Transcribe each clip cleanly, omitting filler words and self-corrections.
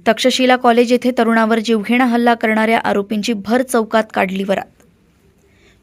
Takshashila college येथे तरुणावर जीवघेणा हल्ला करणाऱ्या आरोपींची भर चौकात काढली वरात।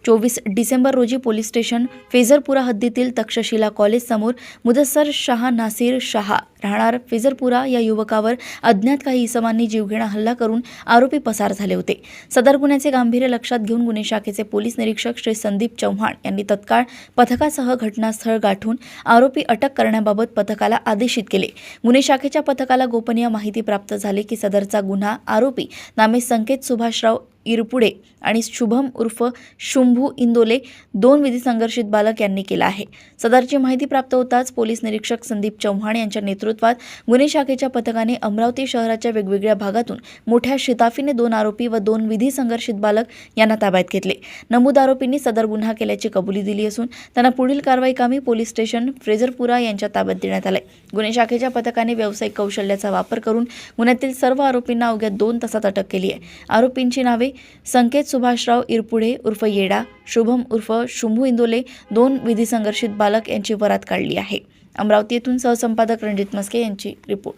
24 डिसेंबर रोजी पोलीस स्टेशन फेजरपुरा हद्दीतील तक्षशिला कॉलेज समोर मुदस्सर शाह नासिर शाह राहणार फेजरपुरा या युवकावर अज्ञात काही इसमांनी जीवघेणा हल्ला करून आरोपी पसार झाले होते। सदर गुन्ह्याचे गांभीर्य लक्षात घेऊन गुन्हे शाखेचे पोलीस निरीक्षक श्री संदीप चव्हाण यांनी तत्काळ पथकासह घटनास्थळ गाठून आरोपी अटक करण्याबाबत पथकाला आदेशित केले। गुन्हे शाखेच्या पथकाला गोपनीय माहिती प्राप्त झाली की सदरचा गुन्हा आरोपी नामे संकेत सुभाषराव इरपुडे आणि शुभम उर्फ शुंभू इंदोले दोन विधी संघर्षित बालक यांनी केला आहे। सदरची माहिती प्राप्त होताच पोलीस निरीक्षक संदीप चव्हाण यांच्या नेतृत्वात गुन्हे शाखेच्या पथकाने अमरावती शहराच्या वेगवेगळ्या भागातून मोठ्या शिताफीने 2 आरोपी व 2 विधी संघर्षित बालक यांना ताब्यात घेतले। नमूद आरोपींनी सदर गुन्हा केल्याची कबुली दिली असून त्यांना पुढील कारवाई कामी पोलीस स्टेशन फेजरपुरा यांच्या ताब्यात देण्यात आले। गुन्हे शाखेच्या पथकाने व्यावसायिक कौशल्याचा वापर करून गुन्ह्यातील सर्व आरोपींना अवघ्या 2 तासात अटक केली आहे। आरोपींची नावे संकेत सुभाषराव इरपुडे उर्फ येडा, शुभम उर्फ शुंभू इंदोले 2 विधी संघर्षित बालक यांची वरात काढली आहे। अमरावती येथून सहसंपादक रणजित मस्के यांची रिपोर्ट।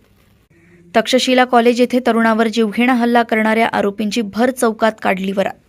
तक्षशिला कॉलेज येथे तरुणावर जीवघेणा हल्ला करणाऱ्या आरोपींची भर चौकात काढली वरात।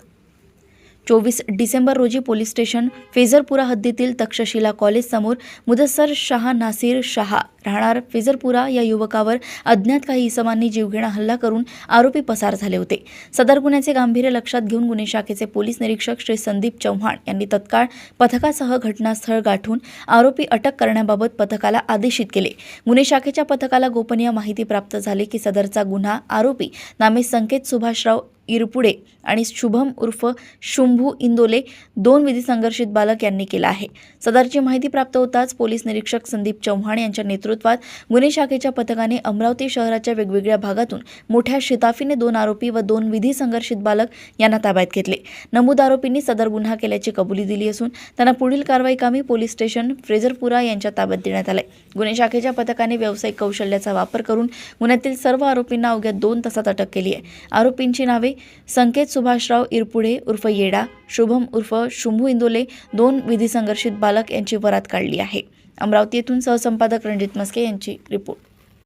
24 डिसेंबर रोजी पोलीस स्टेशन फेजरपुरा हद्दीतील तक्षशिला कॉलेज समोर मुदस्सर शाह नासिर शाह राहणार फेजरपुरा या युवकावर अज्ञात काही इसमांनी जीवघेणा हल्ला करून आरोपी पसार झाले होते। सदर गुन्ह्याचे गांभीर्य लक्षात घेऊन गुन्हे शाखेचे पोलीस निरीक्षक श्री संदीप चव्हाण यांनी तत्काळ पथकासह घटनास्थळ गाठून आरोपी अटक करण्याबाबत पथकाला आदेशित केले। गुन्हे शाखेच्या पथकाला गोपनीय माहिती प्राप्त झाली की सदरचा गुन्हा आरोपी नामे संकेत सुभाषराव इरपुडे आणि शुभम उर्फ शुंभू इंदोले 2 विधी संघर्षित बालक यांनी केला आहे। सदरची माहिती प्राप्त होताच पोलीस निरीक्षक संदीप चव्हाण यांच्या नेतृत्वात गुन्हे शाखेच्या पथकाने अमरावती शहराच्या वेगवेगळ्या भागातून मोठ्या शिताफीने 2 आरोपी व 2 विधी संघर्षित बालक यांना ताब्यात घेतले। नमूद आरोपींनी सदर गुन्हा केल्याची कबुली दिली असून त्यांना पुढील कारवाई कामी पोलीस स्टेशन फेजरपुरा यांच्या ताब्यात देण्यात आले। गुन्हे शाखेच्या पथकाने व्यावसायिक कौशल्याचा वापर करून गुन्ह्यातील सर्व आरोपींना अवघ्या 2 तासात अटक केली आहे। आरोपींची नावे संकेत सुभाषराव इरपुडे उर्फ येडा, शुभम उर्फ शुंभू इंदोले 2 विधी संघर्षित बालक यांची वरात काढली आहे। अमरावती येथून सहसंपादक रणजित मस्के यांची रिपोर्ट।